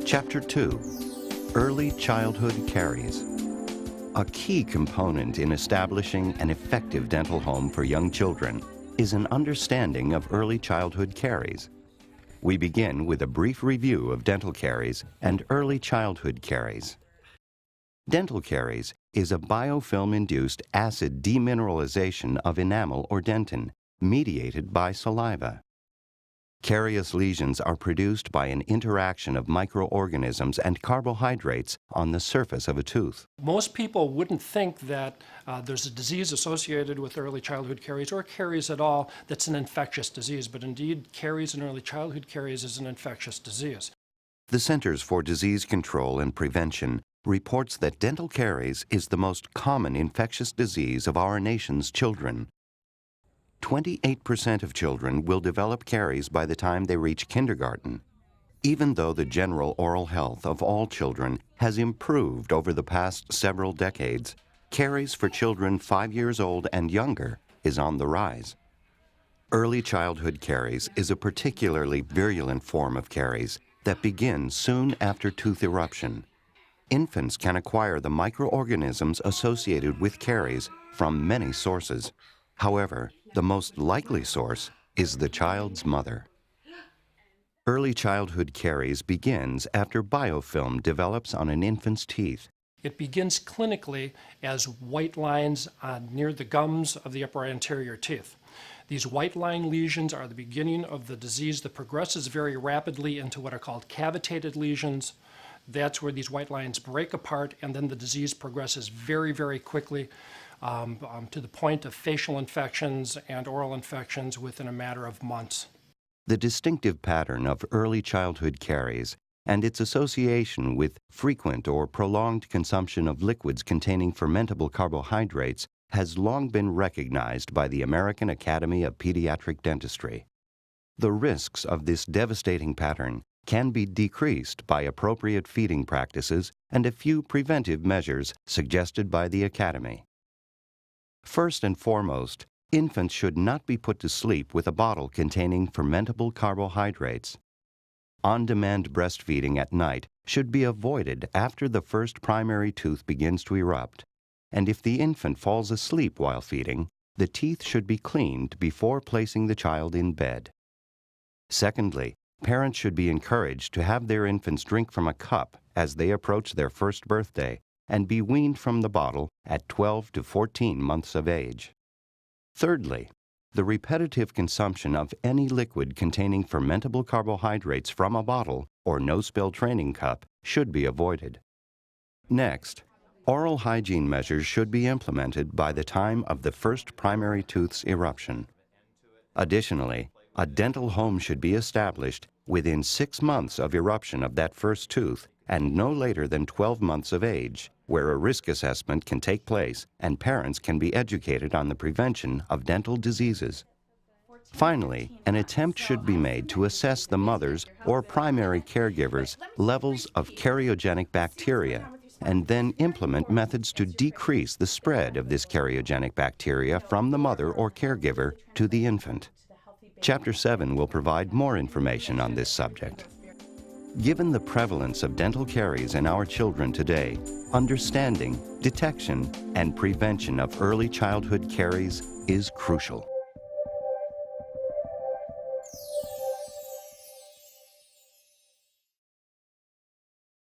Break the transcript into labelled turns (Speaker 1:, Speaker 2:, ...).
Speaker 1: Chapter 2, Early Childhood Caries. A key component in establishing an effective dental home for young children is an understanding of early childhood caries. We begin with a brief review of dental caries and early childhood caries. Dental caries is a biofilm-induced acid demineralization of enamel or dentin, mediated by saliva. Carious lesions are produced by an interaction of microorganisms and carbohydrates on the surface of a tooth.
Speaker 2: Most people wouldn't think that there's a disease associated with early childhood caries or caries at all that's an infectious disease, but indeed caries and early childhood caries is an infectious disease.
Speaker 1: The Centers for Disease Control and Prevention reports that dental caries is the most common infectious disease of our nation's children. 28% of children will develop caries by the time they reach kindergarten. Even though the general oral health of all children has improved over the past several decades, caries for children 5 years old and younger is on the rise. Early childhood caries is a particularly virulent form of caries that begins soon after tooth eruption. Infants can acquire the microorganisms associated with caries from many sources. However, the most likely source is the child's mother. Early childhood caries begins after biofilm develops on an infant's teeth.
Speaker 2: It begins clinically as white lines near the gums of the upper anterior teeth. These white line lesions are the beginning of the disease that progresses very rapidly into what are called cavitated lesions. That's where these white lines break apart, and then the disease progresses very, very quickly to the point of facial infections and oral infections within a matter of months.
Speaker 1: The distinctive pattern of early childhood caries and its association with frequent or prolonged consumption of liquids containing fermentable carbohydrates has long been recognized by the American Academy of Pediatric Dentistry. The risks of this devastating pattern can be decreased by appropriate feeding practices and a few preventive measures suggested by the Academy. First and foremost, infants should not be put to sleep with a bottle containing fermentable carbohydrates. On-demand breastfeeding at night should be avoided after the first primary tooth begins to erupt, and if the infant falls asleep while feeding, the teeth should be cleaned before placing the child in bed. Secondly, parents should be encouraged to have their infants drink from a cup as they approach their first birthday and be weaned from the bottle at 12 to 14 months of age. Thirdly, the repetitive consumption of any liquid containing fermentable carbohydrates from a bottle or no-spill training cup should be avoided. Next, oral hygiene measures should be implemented by the time of the first primary tooth's eruption. Additionally, a dental home should be established within 6 months of eruption of that first tooth and no later than 12 months of age, where a risk assessment can take place and parents can be educated on the prevention of dental diseases. Finally, an attempt should be made to assess the mother's or primary caregiver's levels of cariogenic bacteria and then implement methods to decrease the spread of this cariogenic bacteria from the mother or caregiver to the infant. Chapter 7 will provide more information on this subject. Given the prevalence of dental caries in our children today, understanding, detection, and prevention of early childhood caries is crucial.